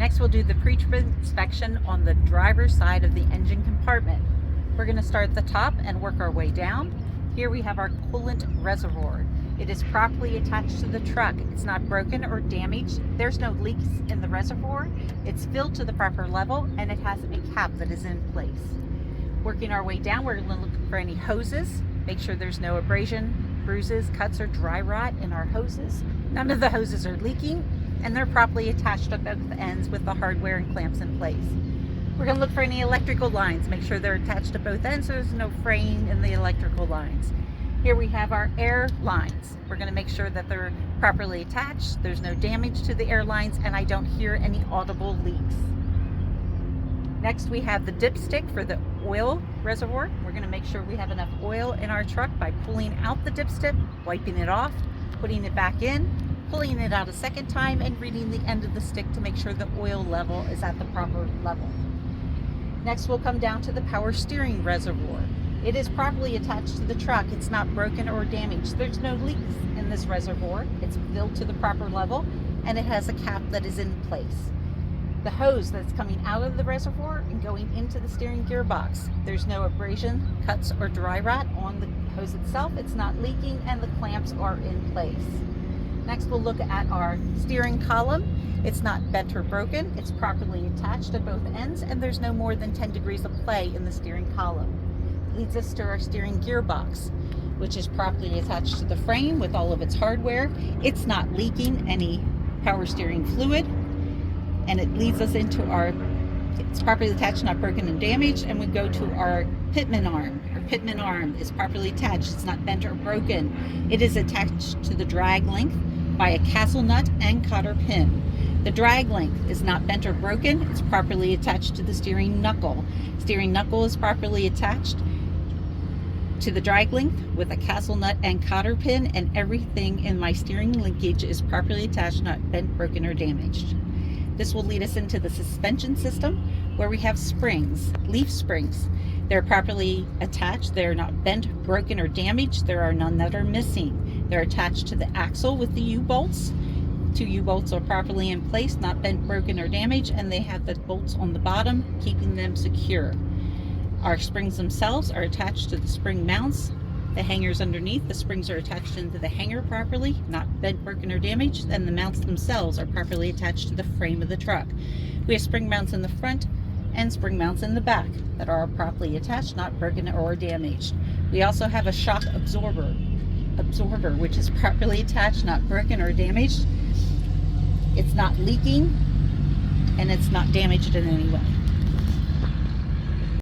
Next, we'll do the pre-trip inspection on the driver's side of the engine compartment. We're going to start at the top and work our way down. Here we have our coolant reservoir. It is properly attached to the truck. It's not broken or damaged. There's no leaks in the reservoir. It's filled to the proper level and it has a cap that is in place. Working our way down, we're going to look for any hoses. Make sure there's no abrasion, bruises, cuts, or dry rot in our hoses. None of the hoses are leaking and they're properly attached at both ends with the hardware and clamps in place. We're going to look for any electrical lines. Make sure they're attached to both ends so there's no fraying in the electrical lines. Here we have our air lines. We're going to make sure that they're properly attached, there's no damage to the air lines, and I don't hear any audible leaks. Next, we have the dipstick for the oil reservoir. We're going to make sure we have enough oil in our truck by pulling out the dipstick, wiping it off, putting it back in, pulling it out a second time, and reading the end of the stick to make sure the oil level is at the proper level. Next, we'll come down to the power steering reservoir. It is properly attached to the truck. It's not broken or damaged. There's no leaks in this reservoir. It's filled to the proper level and it has a cap that is in place. The hose that's coming out of the reservoir and going into the steering gearbox, there's no abrasion, cuts, or dry rot on the hose itself. It's not leaking and the clamps are in place. Next, we'll look at our steering column. It's not bent or broken. It's properly attached at both ends and there's no more than 10 degrees of play in the steering column. Leads us to our steering gearbox, which is properly attached to the frame with all of its hardware. It's not leaking any power steering fluid, and it leads us into it's properly attached, not broken and damaged, and we go to our pitman arm. Our pitman arm is properly attached. It's not bent or broken. It is attached to the drag length by a castle nut and cotter pin. The drag length is not bent or broken. It's properly attached to the steering knuckle. Steering knuckle is properly attached to the drag length with a castle nut and cotter pin, and everything in my steering linkage is properly attached, not bent, broken, or damaged. This will lead us into the suspension system where we have springs, leaf springs. They're properly attached. They're not bent, broken, or damaged. There are none that are missing. They're attached to the axle with the U-bolts. 2 U-bolts are properly in place, not bent, broken, or damaged, and they have the bolts on the bottom, keeping them secure. Our springs themselves are attached to the spring mounts. The hangers underneath, the springs are attached into the hanger properly, not bent, broken, or damaged, and the mounts themselves are properly attached to the frame of the truck. We have spring mounts in the front and spring mounts in the back that are properly attached, not broken or damaged. We also have a shock absorber, which is properly attached, not broken or damaged. It's not leaking and it's not damaged in any way.